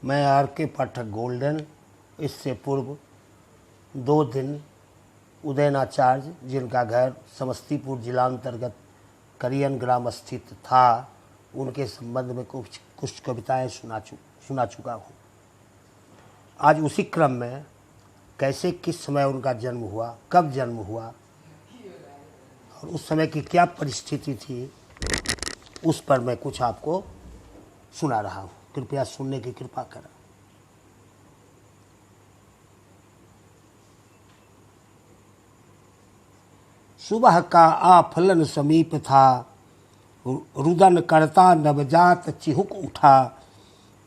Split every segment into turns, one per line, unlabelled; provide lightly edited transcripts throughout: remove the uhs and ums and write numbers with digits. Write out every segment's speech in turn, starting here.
मैं आर के पाठक गोल्डन। इससे पूर्व 2 दिन उदयनाचार्य, जिनका घर समस्तीपुर जिला अंतर्गत करियन ग्राम स्थित था, उनके संबंध में कुछ कविताएं सुना चुका हूँ। आज उसी क्रम में कैसे, किस समय उनका जन्म हुआ, कब जन्म हुआ और उस समय की क्या परिस्थिति थी, उस पर मैं कुछ आपको सुना रहा हूँ। कृपया सुनने की कृपा करें। सुबह का आफलन समीप था, रुदन करता नवजात चिहुक उठा।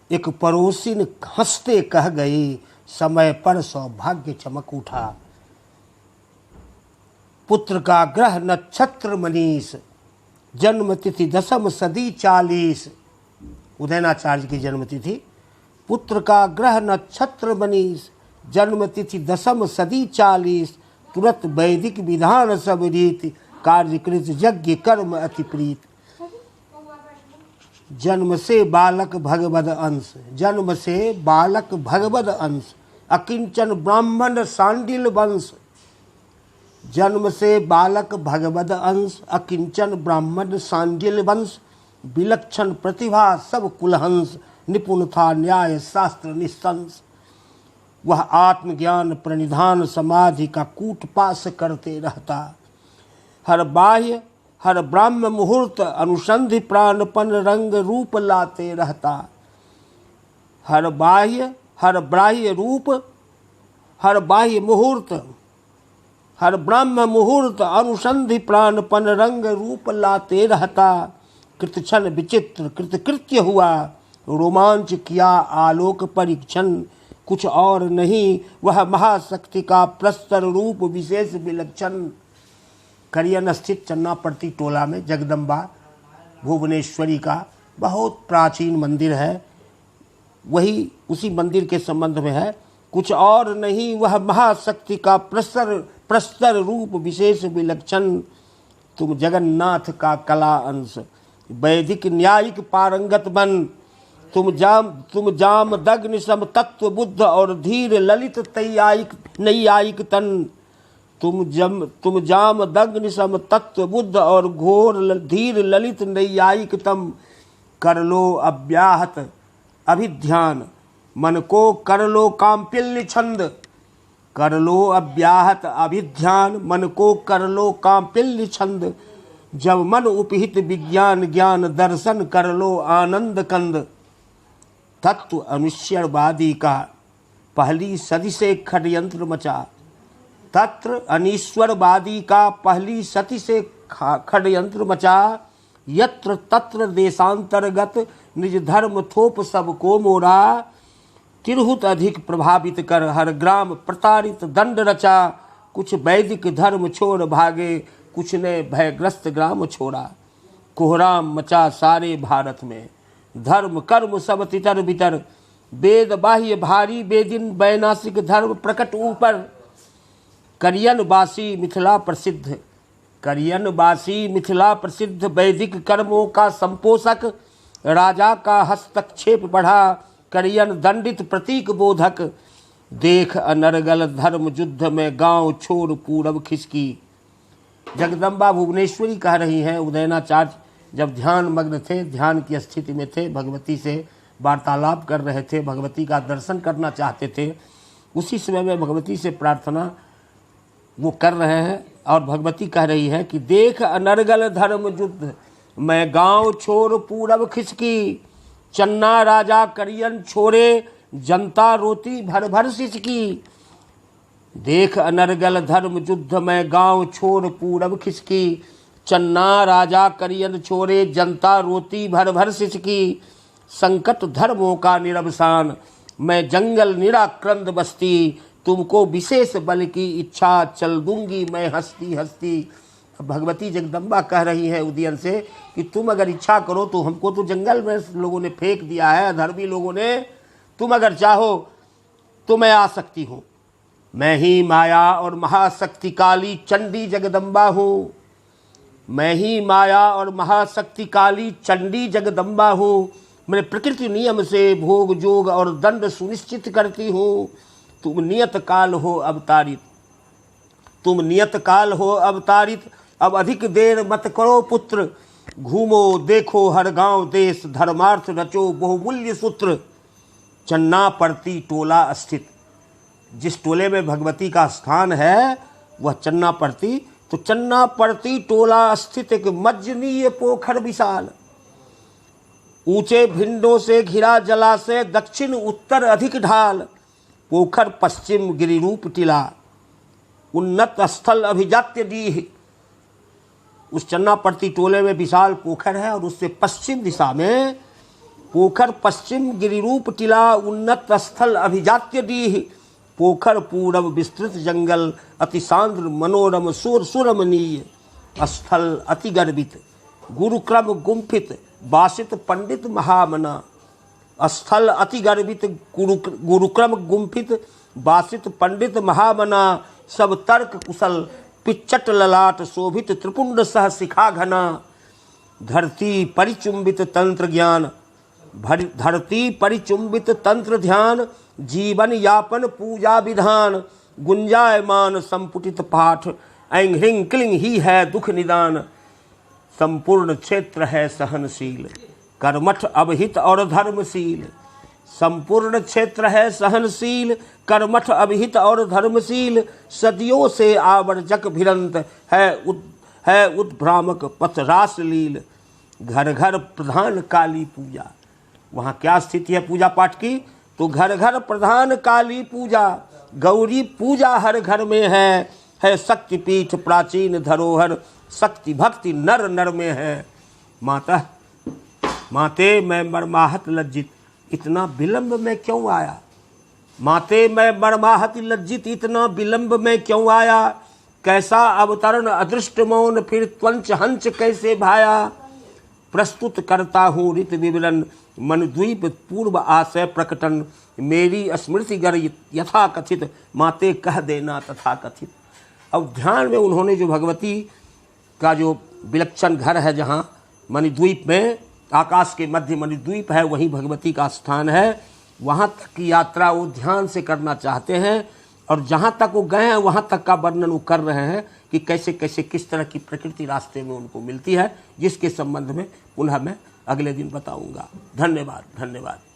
एक पड़ोसिन हंसते कह गई, समय पर सौभाग्य चमक उठा। पुत्र का ग्रह नक्षत्र मनीष, जन्म तिथि दशम सदी 40। उदयनाचार्य की जन्म तिथि। पुत्र का ग्रह नक्षत्र मनीष, जन्म तिथि दशम सदी 40। तुरंत वैदिक विधान सब रीति, कार्यकृत यज्ञ कर्म अति प्रीत। जन्म से बालक भगवद अंश, जन्म से बालक भगवद अंश। अकिंचन ब्राह्मण सांडिल वंश, जन्म से बालक भगवद अंश। अकिंचन ब्राह्मण सांडिल वंश। विलक्षण प्रतिभा सब कुलहंस, निपुण था न्याय शास्त्र निस्तंस। वह आत्मज्ञान प्रणिधान समाधि का कूट पास करते रहता। हर बाह्य हर ब्राह्म मुहूर्त, अनुसंधि प्राणपन रंग रूप लाते रहता। हर बाह्य रूप, हर बाह्य मुहूर्त, हर ब्रह्म मुहूर्त, अनुसंधि प्राणपन रंग रूप लाते रहता। कृतक्षण विचित्र कृतकृत्य हुआ, रोमांच किया आलोक परीक्षण। कुछ और नहीं, वह महाशक्ति का प्रस्तर रूप विशेष विलक्षण। करियन स्थित चन्नापड़ती टोला में जगदम्बा भुवनेश्वरी का बहुत प्राचीन मंदिर है। वही उसी मंदिर के संबंध में है। कुछ और नहीं, वह महाशक्ति का प्रस्तर रूप विशेष विलक्षण। तुम जगन्नाथ का कला अंश, वैदिक न्यायिक पारंगत बन। तुम जाम दग्न सम तत्व बुद्ध और धीर ललित नैयायिक तन। तुम जाम दग्न सम तत्व बुद्ध और घोर धीर ललित नैयायिक तम। कर लो अव्याहत अभिध्यान, मन को कर लो काम्पिल्य छंद। कर लो अव्याहत अभिध्यान, मन को कर लो काम्पिल्य छंद। जब मन उपहित विज्ञान ज्ञान दर्शन, कर लो आनंद कंद। तत्व अनिश्वरवादी का पहली सदी से खडयंत्र मचा। तत्व अनिश्वरवादी का पहली सदी से खडयंत्र मचा। यत्र तत्र देशांतर्गत, निज धर्म थोप सबको मोरा। तिरहुत अधिक प्रभावित कर, हर ग्राम प्रताड़ित दंड रचा। कुछ वैदिक धर्म छोड़ भागे, कुछ ने भयग्रस्त ग्राम छोड़ा। कोहराम मचा सारे भारत में, धर्म कर्म सब तितर बितर। वेद बाह्य भारी बेदिन, वैनाशिक धर्म प्रकट ऊपर। करियनवासी मिथिला प्रसिद्ध, करियनवासी मिथिला प्रसिद्ध। वैदिक कर्मों का संपोषक, राजा का हस्तक्षेप बढ़ा। करियन दंडित प्रतीक बोधक। देख अनर्गल धर्म युद्ध में, गांव छोड़ पूरब खिसकी। जगदम्बा भुवनेश्वरी कह रही हैं, उदयनाचार्य जब ध्यान मग्न थे, ध्यान की स्थिति में थे, भगवती से वार्तालाप कर रहे थे, भगवती का दर्शन करना चाहते थे, उसी समय में भगवती से प्रार्थना वो कर रहे हैं। और भगवती कह रही है कि देख अनर्गल धर्म युद्ध मैं गांव छोड़ पूरब खिसकी। चन्ना राजा करियन छोड़े, जनता रोती भर भर सिसकी। देख अनर्गल धर्म युद्ध में गांव छोड़ पूरब खिसकी। चन्ना राजा करियन छोड़े, जनता रोती भर भर सिसकी। संकट धर्मों का निरवसान, मैं जंगल निराक्रंद बस्ती। तुमको विशेष बल की इच्छा, चल दूंगी मैं हंसती हंसती। भगवती जगदम्बा कह रही है उदयन से कि तुम अगर इच्छा करो तो हमको तो जंगल में लोगों ने फेंक दिया है, अधर्मी लोगों ने। तुम अगर चाहो तो मैं आ सकती हूँ। मैं ही माया और महाशक्ति काली चंडी जगदम्बा हूँ। मैं ही माया और महाशक्ति काली चंडी जगदम्बा हूँ। मैंने प्रकृति नियम से भोग जोग और दंड सुनिश्चित करती हो। तुम नियत काल हो अवतारित, तुम नियत काल हो अवतारित, अब अधिक देर मत करो पुत्र। घूमो देखो हर गांव देश, धर्मार्थ रचो बहुमूल्य सूत्र। चन्नापर्ति टोला स्थित, जिस टोले में भगवती का स्थान है वह चन्नापर्ति। तो चन्नापर्ति टोला स्थित एक मज्जनीय पोखर विशाल, ऊंचे भिंडों से घिरा जलाशय, दक्षिण उत्तर अधिक ढाल। पोखर पश्चिम गिरिरूप टिला, उन्नत स्थल अभिजात्य डीह। उस चन्नापर्ति टोले में विशाल पोखर है और उससे पश्चिम दिशा में पोखर पश्चिम गिरिरूप टिला, उन्नत स्थल अभिजात्य डीह। पोखर पूरब विस्तृत जंगल, अति सांद्र मनोरम सुर सुरमनीय। स्थल अति गर्वित गुरुक्रम गुम्फित, वासित पंडित महामना। स्थल अति गर्वित गुरुक्रम गुम्फित, वासित पंडित महामना। सब तर्क कुशल पिच्चट ललाट, शोभित त्रिपुंड सह शिखा घना। धरती परिचुंबित तंत्र ज्ञान, धरती परिचुंबित तंत्र ध्यान। जीवन यापन पूजा विधान, गुंजायमान संपुटित पाठ। ऐं ह्रीं क्लीं ही है दुख निदान। संपूर्ण क्षेत्र है सहनशील, कर्मठ अभिहित और धर्मशील। संपूर्ण क्षेत्र है सहनशील, कर्मठ अभिहित और धर्मशील। सदियों से आवर्जक भिरंत है उद्भ्रामक पथ रासलील। घर घर प्रधान काली पूजा। वहाँ क्या स्थिति है पूजा पाठ की? तो घर घर प्रधान काली पूजा। गौरी पूजा हर घर में है शक्तिपीठ प्राचीन धरोहर। शक्ति भक्ति नर नर में है। माते मैं मर्माहत लज्जित, इतना विलंब में क्यों आया? माते मैं मर्माहत लज्जित, इतना विलंब में क्यों आया? कैसा अवतरण अदृष्ट मौन, फिर त्वंच हंच कैसे भाया? प्रस्तुत करता हूँ ऋत विवरण, मनद्वीप पूर्व आशय प्रकटन। मेरी स्मृति गर यथा कथित, माते कह देना तथा कथित। अब ध्यान में उन्होंने जो भगवती का जो विलक्षण घर है, जहाँ मणिद्वीप में आकाश के मध्य मणिद्वीप है, वहीं भगवती का स्थान है। वहाँ तक की यात्रा वो ध्यान से करना चाहते हैं और जहाँ तक वो गए हैं वहाँ तक का वर्णन वो कर रहे हैं कि कैसे कैसे किस तरह की प्रकृति रास्ते में उनको मिलती है, जिसके संबंध में पुनः मैं अगले दिन बताऊंगा। धन्यवाद धन्यवाद।